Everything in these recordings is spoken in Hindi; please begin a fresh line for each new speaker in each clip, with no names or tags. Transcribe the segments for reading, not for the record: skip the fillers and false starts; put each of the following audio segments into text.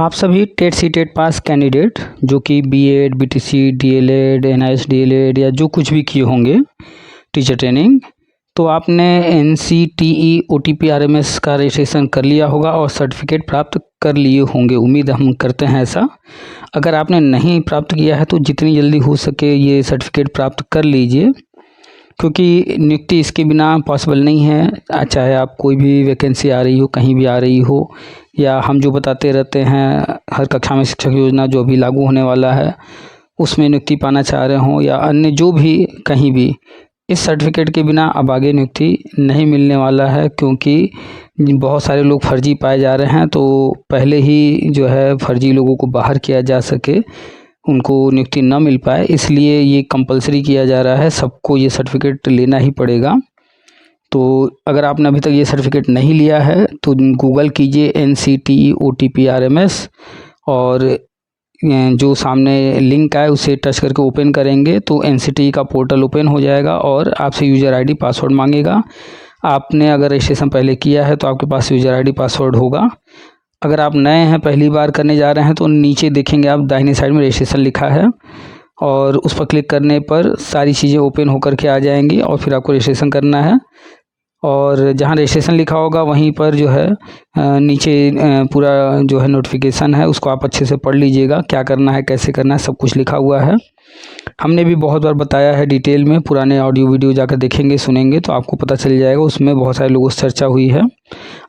आप सभी TET C TET pass candidate जो कि BEd, BTC, DElEd, NIS DElEd या जो कुछ भी किए होंगे टीचर ट्रेनिंग, तो आपने एनसीटीई ओटीपी आरएमएस का रजिस्ट्रेशन कर लिया होगा और सर्टिफिकेट प्राप्त कर लिए होंगे। उम्मीद हम करते हैं ऐसा। अगर आपने नहीं प्राप्त किया है तो जितनी जल्दी हो सके ये सर्टिफिकेट प्राप्त कर लीजिए, क्योंकि नियुक्ति इसके बिना पॉसिबल नहीं है। चाहे आप कोई भी वैकेंसी आ रही हो, कहीं भी आ रही हो, या हम जो बताते रहते हैं हर कक्षा में शिक्षक योजना जो अभी लागू होने वाला है उसमें नियुक्ति पाना चाह रहे हों, या अन्य जो भी कहीं भी, इस सर्टिफिकेट के बिना अब आगे नियुक्ति नहीं मिलने वाला है। क्योंकि बहुत सारे लोग फर्जी पाए जा रहे हैं, तो पहले ही जो है फर्जी लोगों को बाहर किया जा सके, उनको नियुक्ति न मिल पाए, इसलिए ये कंपलसरी किया जा रहा है, सबको ये सर्टिफिकेट लेना ही पड़ेगा। तो अगर आपने अभी तक ये सर्टिफिकेट नहीं लिया है तो गूगल कीजिए NCTE OTP RMS, और जो सामने लिंक आए उसे टच करके ओपन करेंगे तो NCTE का पोर्टल ओपन हो जाएगा और आपसे यूज़र आईडी पासवर्ड मांगेगा। आपने अगर रजिस्ट्रेशन पहले किया है तो आपके पास यूज़र आईडी पासवर्ड होगा। अगर आप नए हैं, पहली बार करने जा रहे हैं, तो नीचे देखेंगे आप दाहिने साइड में रजिस्ट्रेशन लिखा है, और उस पर क्लिक करने पर सारी चीज़ें ओपन होकर के आ जाएंगी और फिर आपको रजिस्ट्रेशन करना है। और जहाँ रजिस्ट्रेशन लिखा होगा वहीं पर जो है नीचे पूरा जो है नोटिफिकेशन है, उसको आप अच्छे से पढ़ लीजिएगा, क्या करना है, कैसे करना है, सब कुछ लिखा हुआ है। हमने भी बहुत बार बताया है डिटेल में, पुराने ऑडियो वीडियो जाकर देखेंगे, सुनेंगे तो आपको पता चल जाएगा। उसमें बहुत सारे लोगों से चर्चा हुई है,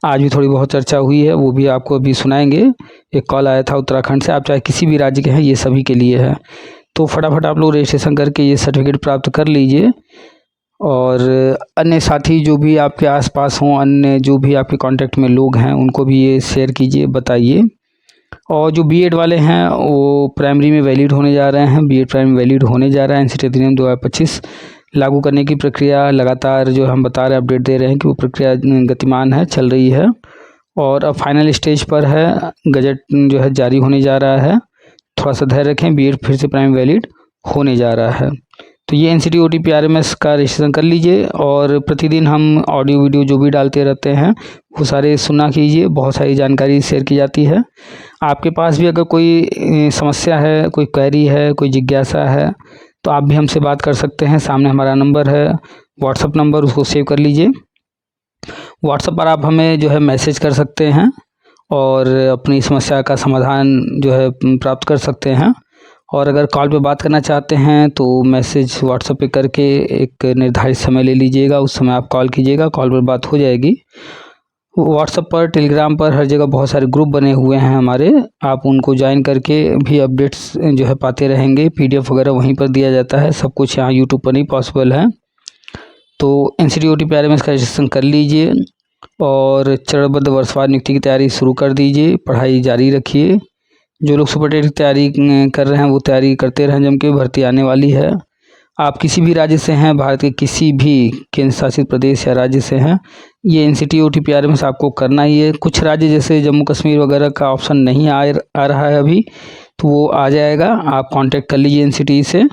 आज भी थोड़ी बहुत चर्चा हुई है, वो भी आपको अभी सुनाएंगे। एक कॉल आया था उत्तराखंड से, आप चाहे किसी भी राज्य के हैं, ये सभी के लिए है। तो फटाफट आप लोग रजिस्ट्रेशन करके ये सर्टिफिकेट प्राप्त कर लीजिए, और अन्य साथी जो भी आपके आसपास हों, अन्य जो भी आपके कांटेक्ट में लोग हैं, उनको भी ये शेयर कीजिए, बताइए। और जो बीएड वाले हैं वो प्राइमरी में वैलिड होने जा रहे हैं, बीएड प्राइमरी वैलिड होने जा रहा है। एनसीटी अधिनियम 2025 लागू करने की प्रक्रिया लगातार जो हम बता रहे हैं, अपडेट दे रहे हैं कि वो प्रक्रिया गतिमान है, चल रही है, और अब फाइनल स्टेज पर है। गजट जो है जारी होने जा रहा है, थोड़ा सा धैर्य रखें, बीएड फिर से प्राइमरी वैलिड होने जा रहा है। तो ये NCTE OTP RMS का रजिस्ट्रेशन कर लीजिए, और प्रतिदिन हम ऑडियो वीडियो जो भी डालते रहते हैं वो सारे सुना कीजिए, बहुत सारी जानकारी शेयर की जाती है। आपके पास भी अगर कोई समस्या है, कोई क्वेरी है, कोई जिज्ञासा है, तो आप भी हमसे बात कर सकते हैं। सामने हमारा नंबर है, व्हाट्सअप नंबर, उसको सेव कर लीजिए। व्हाट्सअप पर आप हमें जो है मैसेज कर सकते हैं और अपनी समस्या का समाधान जो है प्राप्त कर सकते हैं। और अगर कॉल पे बात करना चाहते हैं तो मैसेज व्हाट्सएप पे करके एक निर्धारित समय ले लीजिएगा, उस समय आप कॉल कीजिएगा, कॉल पर बात हो जाएगी। व्हाट्सएप पर, टेलीग्राम पर, हर जगह बहुत सारे ग्रुप बने हुए हैं हमारे, आप उनको ज्वाइन करके भी अपडेट्स जो है पाते रहेंगे। PDF वगैरह वहीं पर दिया जाता है, सब कुछ यहाँ यूट्यूब पर नहीं पॉसिबल है। तो NCTE OTP RMS का रजिस्ट्रेशन कर लीजिए और चरणबद्ध वर्षवार नियुक्ति की तैयारी शुरू कर दीजिए, पढ़ाई जारी रखिए। जो लोग सुपर टेट की तैयारी कर रहे हैं वो तैयारी करते रहें, जम के भर्ती आने वाली है। आप किसी भी राज्य से हैं, भारत के किसी भी केंद्र शासित प्रदेश या राज्य से हैं, ये NCTE OTP RMS आपको करना ही है। कुछ राज्य जैसे जम्मू कश्मीर वगैरह का ऑप्शन नहीं आ रहा है अभी, तो वो आ जाएगा, आप कांटेक्ट कर लीजिए NCTE से,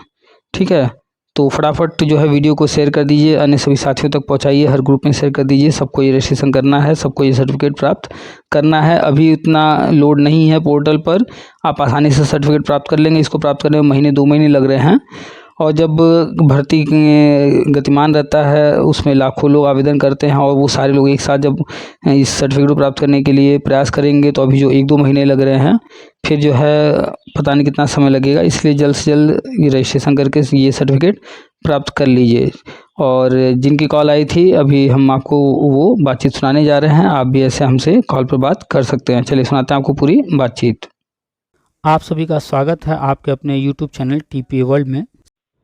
ठीक है। तो फटाफट जो है वीडियो को शेयर कर दीजिए, अन्य सभी साथियों तक पहुंचाइए, हर ग्रुप में शेयर कर दीजिए। सबको ये रजिस्ट्रेशन करना है, सबको ये सर्टिफिकेट प्राप्त करना है। अभी उतना लोड नहीं है पोर्टल पर, आप आसानी से सर्टिफिकेट प्राप्त कर लेंगे। इसको प्राप्त करने में महीने 2 महीने लग रहे हैं, और जब भर्ती गतिमान रहता है उसमें लाखों लोग आवेदन करते हैं, और वो सारे लोग एक साथ जब इस सर्टिफिकेट को प्राप्त करने के लिए प्रयास करेंगे तो अभी जो 1-2 महीने लग रहे हैं, फिर जो है पता नहीं कितना समय लगेगा। इसलिए जल्द से जल्द ये रजिस्ट्रेशन करके ये सर्टिफिकेट प्राप्त कर लीजिए। और जिनकी कॉल आई थी अभी हम आपको वो बातचीत सुनाने जा रहे हैं, आप भी ऐसे हमसे कॉल पर बात कर सकते हैं। चलिए सुनाते हैं आपको पूरी बातचीत। आप सभी का स्वागत है आपके अपने यूट्यूब चैनल TPA वर्ल्ड में।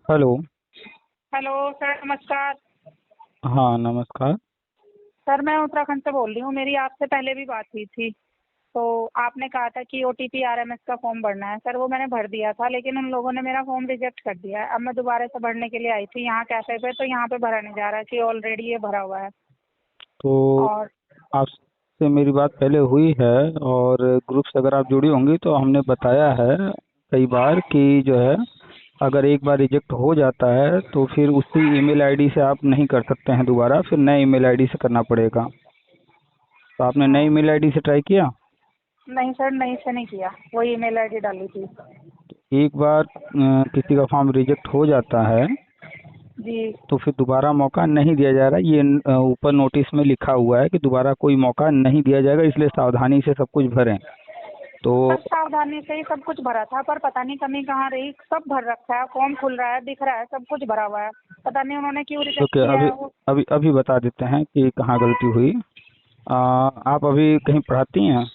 हेलो।
हेलो सर, नमस्कार।
हाँ नमस्कार।
सर मैं उत्तराखंड से बोल रही हूँ, मेरी आपसे पहले भी बात हुई थी, तो आपने कहा था कि OTP RMS का फॉर्म भरना है। सर वो मैंने भर दिया था, लेकिन उन लोगों ने मेरा फॉर्म रिजेक्ट कर दिया है। अब मैं दोबारा से भरने के लिए आई थी यहाँ कैफे पे, तो यहाँ पे भरा नहीं जा रहा है कि ऑलरेडी ये भरा हुआ है।
तो
और
आपसे मेरी बात पहले हुई है, और ग्रुप से अगर आप जुड़ी होंगी तो हमने बताया है कई बार कि जो है अगर एक बार रिजेक्ट हो जाता है तो फिर उसी ईमेल आईडी से आप नहीं कर सकते हैं दोबारा, फिर नए ईमेल आईडी से करना पड़ेगा। तो आपने नई ईमेल आईडी से ट्राई किया?
नहीं सर, नहीं से नहीं किया, वही ईमेल आईडी डाली थी।
एक बार किसी का फॉर्म रिजेक्ट हो जाता है
जी।
तो फिर दोबारा मौका नहीं दिया जा रहा। ये ऊपर नोटिस में लिखा हुआ है कि दोबारा कोई मौका नहीं दिया जाएगा, इसलिए सावधानी से सब कुछ भरें। तो
सब सावधानी से ही सब कुछ भरा था, पर पता नहीं कमी कहाँ रही। सब भर रखा है, फॉर्म खुल रहा है, दिख रहा है, सब कुछ भरा हुआ है। पता नहीं उन्होंने क्यों रिजेक्ट
ओके,
किया
अभी
है वो।
अभी अभी बता देते हैं कि कहाँ गलती हुई। आप अभी कहीं पढ़ाती हैं?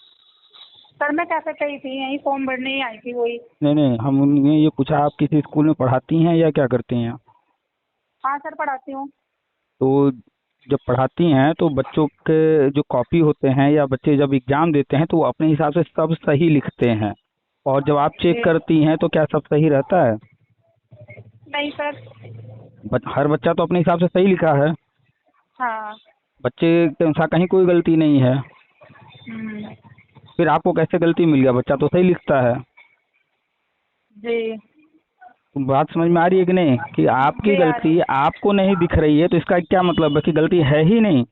सर मैं कैसे कही थी, यही फॉर्म भरने ही आई थी वही।
नहीं नहीं, हमने ये पूछा आप किसी स्कूल में पढ़ाती हैं या क्या करती हैं?
हाँ सर, पढ़ाती हूँ।
तो जब पढ़ाती हैं तो बच्चों के जो कॉपी होते हैं या बच्चे जब एग्ज़ाम देते हैं तो वो अपने हिसाब से सब सही लिखते हैं, और जब आप चेक
जी।
करती हैं तो क्या सब सही रहता है?
नहीं सर।
हर बच्चा तो अपने हिसाब से सही लिखा है,
हाँ।
बच्चे के अनुसार कहीं कोई गलती नहीं है।
हम्म।
फिर आपको कैसे गलती मिल गया? बच्चा तो सही लिखता है।
जी।
तो बात समझ में आ रही है कि नहीं, कि आपकी
जी आ रही।
गलती आपको नहीं दिख रही है तो इसका क्या मतलब है कि गलती है ही नहीं।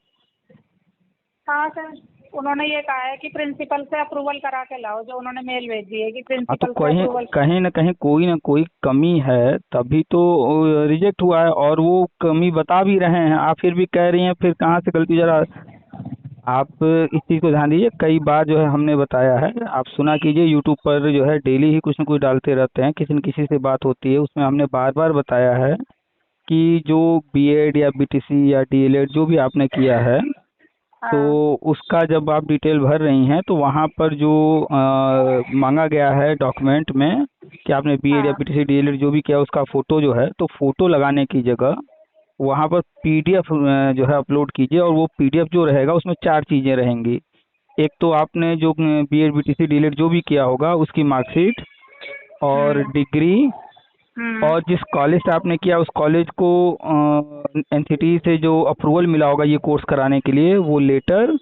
हाँ सर, उन्होंने ये कहा है कि प्रिंसिपल से अप्रूवल करा के लाओ, जो उन्होंने मेल भेजी है कि
हाँ, तो
प्रिंसिपल से
कहीं
अप्रूवल।
कहीं ना कोई कमी है, तभी तो रिजेक्ट हुआ है, और वो कमी बता भी रहे हैं, आप फिर भी कह रही हैं फिर कहाँ से गलती जरा। आप इस चीज़ को ध्यान दीजिए, कई बार जो है हमने बताया है, आप सुना कीजिए, यूट्यूब पर जो है डेली ही कुछ न कुछ डालते रहते हैं, किसी न किसी से बात होती है, उसमें हमने बार बार बताया है कि जो बीएड या बीटीसी या डीएलएड जो भी आपने किया है, तो
हाँ।
उसका जब आप डिटेल भर रही हैं तो वहाँ पर जो मांगा गया है डॉक्यूमेंट में कि आपने बीएड या
हाँ।
बीटीसी डीएलएड जो भी किया उसका फ़ोटो जो है, तो फ़ोटो लगाने की जगह वहाँ पर पीडीएफ जो है अपलोड कीजिए, और वो पीडीएफ जो रहेगा उसमें 4 चीज़ें रहेंगी। एक तो आपने जो बीएड बीटीसी डीएलएड जो भी किया होगा उसकी मार्कशीट और
हम्म।
डिग्री,
हम्म।
और जिस कॉलेज से आपने किया उस कॉलेज को एनसीटी से जो अप्रूवल मिला होगा ये कोर्स कराने के लिए वो लेटर,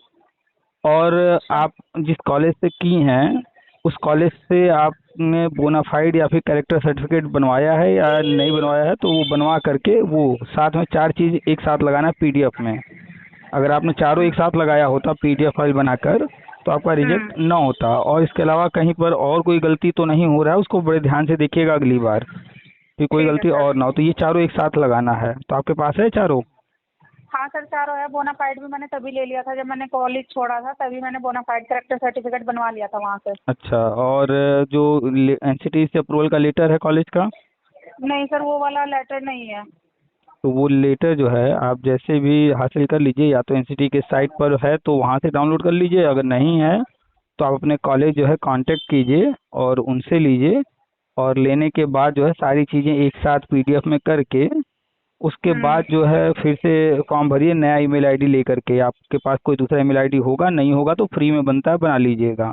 और
अच्छा।
आप जिस कॉलेज से की हैं उस कॉलेज से आपने बोनाफाइड या फिर कैरेक्टर सर्टिफिकेट बनवाया है या नहीं बनवाया है, तो वो बनवा करके वो साथ में 4 चीज़ एक साथ लगाना पीडीएफ में। अगर आपने चारों एक साथ लगाया होता पीडीएफ फाइल बनाकर तो आपका
हम्म।
रिजेक्ट ना होता। और इसके अलावा कहीं पर और कोई गलती तो नहीं हो रहा है, उसको बड़े ध्यान से देखिएगा अगली बार कि कोई
ठीक है
गलती
सर।
और ना हो। तो ये चारों एक साथ लगाना है, तो आपके पास है चारों?
हाँ सर, चारों है। बोनाफाइड भी मैंने तभी ले लिया था जब मैंने कॉलेज छोड़ा था, तभी मैंने बोनाफाइड करेक्टर सर्टिफिकेट बनवा लिया था वहाँ से।
अच्छा, और जो एनसीटी से अप्रूवल का लेटर है कॉलेज का?
नहीं सर, वो वाला लेटर नहीं है।
तो वो लेटर जो है आप जैसे भी हासिल कर लीजिए, या तो एनसीटी के साइट पर है तो वहाँ से डाउनलोड कर लीजिए, अगर नहीं है तो आप अपने कॉलेज जो है कांटेक्ट कीजिए और उनसे लीजिए, और लेने के बाद जो है सारी चीज़ें एक साथ पीडीएफ में करके उसके
हम्म।
बाद जो है फिर से फॉर्म भरिए नया ईमेल आईडी लेकर के। आपके पास कोई दूसरा ईमेल आईडी होगा, नहीं होगा तो फ्री में बनता है, बना लीजिएगा।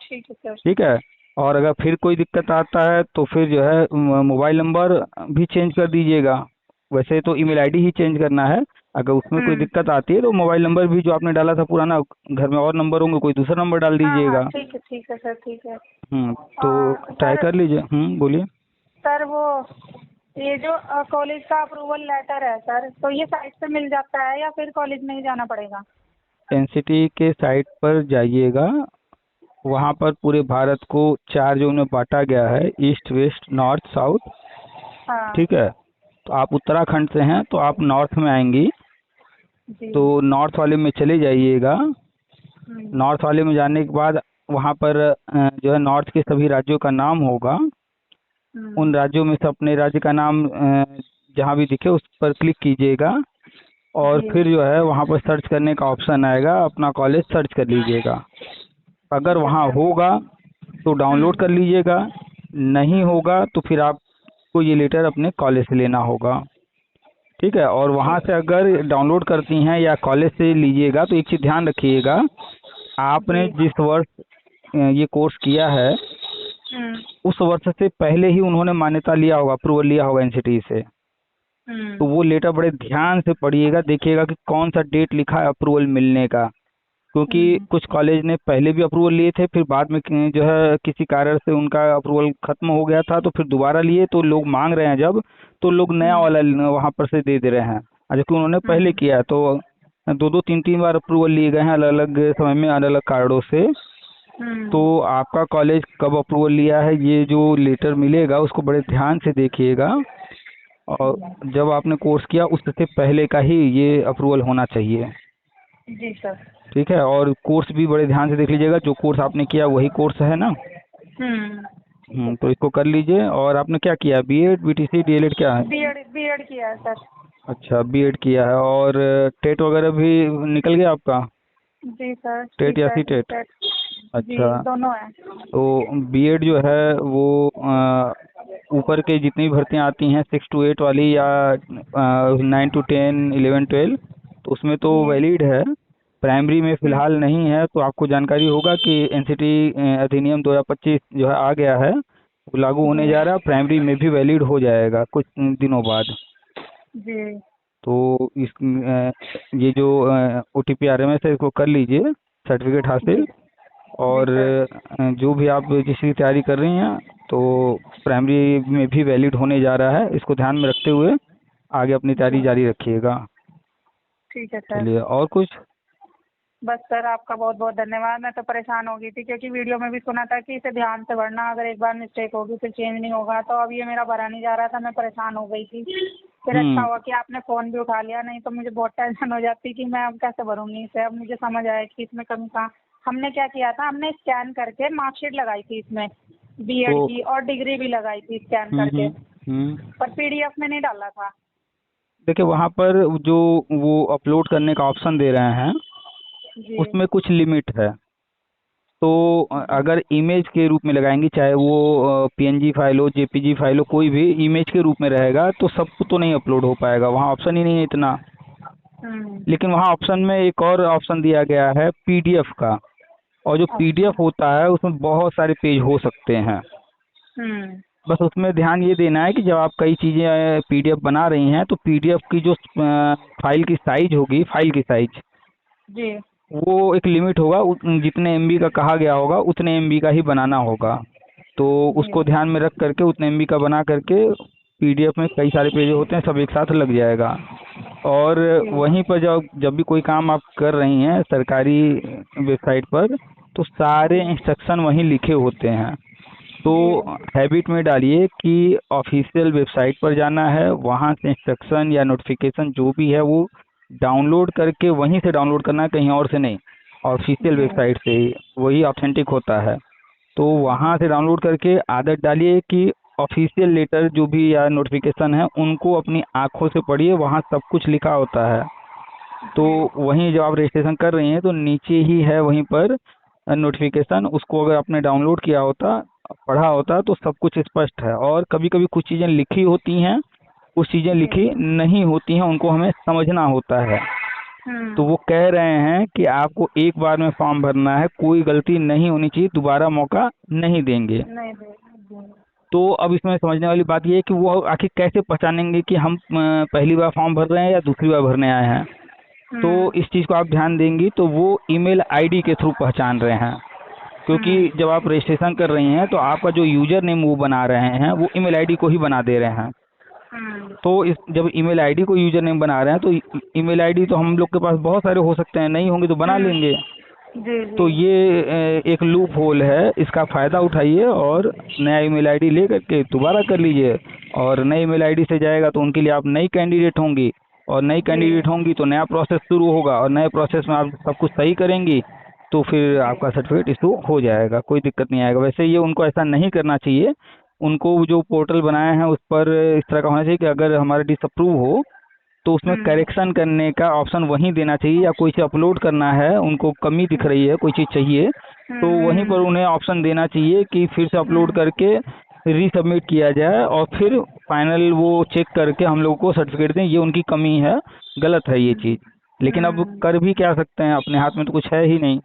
ठीक है सर।
ठीक है। और अगर फिर कोई दिक्कत आता है तो फिर जो है मोबाइल नंबर भी चेंज कर दीजिएगा। वैसे तो ईमेल आईडी ही चेंज करना है, अगर उसमें कोई
हम्म।
दिक्कत आती है तो मोबाइल नंबर भी जो आपने डाला था पुराना, घर में और नंबर होंगे, कोई दूसरा नंबर डाल
हाँ हाँ,
दीजिएगा।
ठीक है सर, ठीक है।
तो ट्राई
सर।
कर लीजिए। बोलिए।
सर वो, ये जो कॉलेज का अप्रूवल लेटर है सर, तो ये साइट से मिल जाता है या फिर कॉलेज में ही जाना पड़ेगा?
एनसीटी के साइट पर जाइएगा, वहाँ पर पूरे भारत को 4 जोन में बांटा गया है, ईस्ट वेस्ट नॉर्थ साउथ।
हाँ।
ठीक है। तो आप उत्तराखंड से हैं तो आप नॉर्थ में आएंगी,
जी।
तो नॉर्थ वाले में चले जाइएगा।
हम्म।
नॉर्थ वाले में जाने के बाद वहाँ पर जो है नॉर्थ के सभी राज्यों का नाम होगा,
हम्म।
उन राज्यों में से अपने राज्य का नाम जहाँ भी दिखे उस पर क्लिक कीजिएगा, और
जी।
फिर जो है वहाँ पर सर्च करने का ऑप्शन आएगा, अपना कॉलेज सर्च कर लीजिएगा। अगर
ठीक है
वहाँ
सर।
होगा तो डाउनलोड कर लीजिएगा, नहीं होगा तो फिर आपको ये लेटर अपने कॉलेज से लेना होगा। ठीक है। और वहाँ
ठीक।
से अगर डाउनलोड करती हैं या कॉलेज से लीजिएगा तो एक चीज़ ध्यान रखिएगा, आपने
जी।
जिस वर्ष ये कोर्स किया है
हम्म।
उस वर्ष से पहले ही उन्होंने मान्यता लिया होगा, अप्रूवल लिया होगा एनसीटी से। तो
हम्म।
वो लेटर बड़े ध्यान से पढ़िएगा, देखिएगा कि कौन सा डेट लिखा है अप्रूवल मिलने का, क्योंकि
हम्म।
कुछ कॉलेज ने पहले भी अप्रूवल लिए थे, फिर बाद में जो है किसी कारण से उनका अप्रूवल खत्म हो गया था, तो फिर दोबारा लिए, तो लोग मांग रहे हैं जब, तो लोग नया
हम्म।
वाला वहाँ पर से दे रहे हैं, और जबकि उन्होंने पहले
हम्म।
किया है। तो 2-2 3-3 बार अप्रूवल लिए गए हैं अलग अलग समय में अलग अलग कारणों से। तो आपका कॉलेज कब अप्रूवल लिया है, ये जो लेटर मिलेगा उसको बड़े ध्यान से देखिएगा। और जब आपने कोर्स किया उससे पहले का ही ये अप्रूवल होना चाहिए।
जी सर।
ठीक है, और कोर्स भी बड़े ध्यान से देख लीजिएगा, जो कोर्स आपने किया वही कोर्स है ना। तो इसको कर लीजिए। और आपने क्या किया, बीएड बीटीसी डीएलएड क्या है?
बीएड बीएड किया है सर।
अच्छा, बीएड किया है। और टेट वगैरह भी निकल गया आपका?
जी सर।
टेट या सी टेट?
टेट। जी
अच्छा,
दोनों है।
तो बीएड जो है वो ऊपर के जितनी भर्तियां आती हैं 6 to 8 वाली या 9 to 10 11 12, तो उसमें तो
जी
वैलिड है। प्राइमरी में फिलहाल नहीं है। तो आपको जानकारी होगा कि एनसीटी अधिनियम 2025 जो है आ गया है, वो लागू होने जा रहा है। प्राइमरी में भी वैलिड हो जाएगा कुछ दिनों बाद।
जी
तो ये जो ओटीपी आरएमएस है इसको कर लीजिए, सर्टिफिकेट हासिल।
जी
और
सर।
जो भी आप जिस की तैयारी कर रही हैं तो प्राइमरी में भी वैलिड होने जा रहा है, इसको ध्यान में रखते हुए आगे अपनी तैयारी
जी
जारी रखिएगा।
ठीक है सर।
चलिए, और कुछ?
बस सर आपका बहुत बहुत धन्यवाद। मैं तो परेशान हो गई थी क्योंकि वीडियो में भी सुना था कि इसे ध्यान से भरना, अगर एक बार मिस्टेक होगी फिर चेंज नहीं होगा। तो अब ये मेरा भरा नहीं जा रहा था, मैं परेशान हो गई थी। फिर अच्छा हुआ कि आपने फ़ोन भी उठा लिया, नहीं तो मुझे बहुत टेंशन हो जाती कि मैं अब कैसे भरूंगी इसे। अब मुझे समझ आया कि इसमें कमी कहाँ। हमने क्या किया था, हमने स्कैन करके मार्कशीट लगाई थी इसमें, बीएड
तो
की, और डिग्री भी लगाई थी स्कैन
हम्म
करके,
हम्म हम्म
पर पीडीएफ में नहीं डाला था।
देखिए, वहाँ पर जो वो अपलोड करने का ऑप्शन दे रहे हैं
जी
उसमें कुछ लिमिट है। तो अगर इमेज के रूप में लगाएंगी, चाहे वो पीएनजी फाइल हो, जेपीजी फाइल हो, कोई भी इमेज के रूप में रहेगा तो सबको तो नहीं अपलोड हो पाएगा, वहाँ ऑप्शन ही नहीं है इतना।
हम्म।
लेकिन वहाँ ऑप्शन में एक और ऑप्शन दिया गया है पीडीएफ का। और जो
अच्छा।
पीडीएफ होता है उसमें बहुत सारे पेज हो सकते हैं।
हम्म।
बस उसमें ध्यान ये देना है कि जब आप कई चीज़ें पीडीएफ बना रही हैं तो पीडीएफ की जो फाइल की साइज होगी, फाइल की साइज,
जी
वो एक लिमिट होगा, जितने एमबी का कहा गया होगा उतने एमबी का ही बनाना होगा। तो
जी
उसको ध्यान में रख करके उतने एमबी का बना करके, पीडीएफ में कई सारे पेज होते हैं, सब एक साथ लग जाएगा। और
जी
वहीं पर जब जब भी कोई काम आप कर रही हैं सरकारी वेबसाइट पर, तो सारे
जी
इंस्ट्रक्शन वहीं लिखे होते हैं। तो
जी
हैबिट में डालिए कि ऑफिशियल वेबसाइट पर जाना है, वहाँ से इंस्ट्रक्शन या नोटिफिकेशन जो भी है वो डाउनलोड करके वहीं से डाउनलोड करना है, कहीं और से नहीं। ऑफिशियल
जी
वेबसाइट से ही वही ऑथेंटिक होता है। तो वहाँ से डाउनलोड करके आदत डालिए कि ऑफिशियल लेटर जो भी या नोटिफिकेशन है उनको अपनी आंखों से पढ़िए, वहाँ सब कुछ लिखा होता है। तो वहीं जब आप रजिस्ट्रेशन कर रही हैं तो नीचे ही है वहीं पर नोटिफिकेशन, उसको अगर आपने डाउनलोड किया होता, पढ़ा होता, तो सब कुछ स्पष्ट है। और कभी कभी कुछ चीज़ें लिखी होती हैं, कुछ चीज़ें
जी
लिखी नहीं होती हैं, उनको हमें समझना होता है। तो वो कह रहे हैं कि आपको एक बार में फॉर्म भरना है, कोई गलती नहीं होनी चाहिए, दोबारा मौका नहीं देंगे।
नहीं दे। जी
तो अब इसमें समझने वाली बात ये है कि वो आखिर कैसे पहचानेंगे कि हम पहली बार फॉर्म भर रहे हैं या दूसरी बार भरने आए हैं। तो इस चीज़ को आप ध्यान देंगी तो वो ईमेल आईडी के थ्रू पहचान रहे हैं। क्योंकि जब आप रजिस्ट्रेशन कर रही हैं तो आपका जो यूजर नेम वो बना रहे हैं वो ईमेल आईडी को ही बना दे रहे हैं। तो इस जब ईमेल आईडी को यूजर नेम बना रहे हैं तो ईमेल आईडी तो हम लोग के पास बहुत सारे हो सकते हैं, नहीं होंगे तो बना लेंगे।
जी
तो
जी
ये एक लूप होल है, इसका फ़ायदा उठाइए और नया ईमेल आईडी ले करके दोबारा कर लीजिए। और नई ईमेल आईडी से जाएगा तो उनके लिए आप नई कैंडिडेट होंगी, और नई
जी
कैंडिडेट होंगी तो नया प्रोसेस शुरू होगा, और नए प्रोसेस में आप सब कुछ सही करेंगी तो फिर
जी
आपका सर्टिफिकेट इशू हो जाएगा, कोई दिक्कत नहीं आएगा। वैसे ये उनको ऐसा नहीं करना चाहिए। उनको जो पोर्टल बनाए हैं उस पर इस तरह का होना चाहिए कि अगर हमारा डिसअप्रूव हो तो उसमें करेक्शन करने का ऑप्शन वहीं देना चाहिए, या कोई चीज़ अपलोड करना है, उनको कमी दिख रही है, कोई चीज़ चाहिए, तो वहीं पर उन्हें ऑप्शन देना चाहिए कि फिर से अपलोड करके रीसबमिट किया जाए, और फिर फाइनल वो चेक करके हम लोग को सर्टिफिकेट दें। ये उनकी कमी है, गलत है ये चीज़। लेकिन अब कर भी क्या सकते हैं, अपने हाथ में तो कुछ है ही नहीं।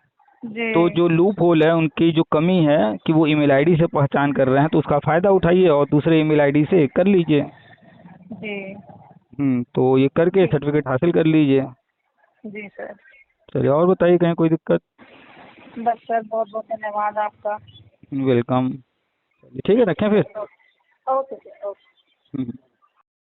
जी
तो जो लूप होल है, उनकी जो कमी है कि वो ईमेल आईडी से पहचान कर रहे हैं, तो उसका फ़ायदा उठाइए और दूसरे ईमेल आईडी से कर लीजिए।
जी
तो ये करके
जी
सर्टिफिकेट हासिल कर लीजिए।
जी सर।
चलिए, और बताइए कहीं कोई दिक्कत?
बस सर बहुत बहुत धन्यवाद आपका।
वेलकम। ठीक है, रखें फिर।
Okay sir okay.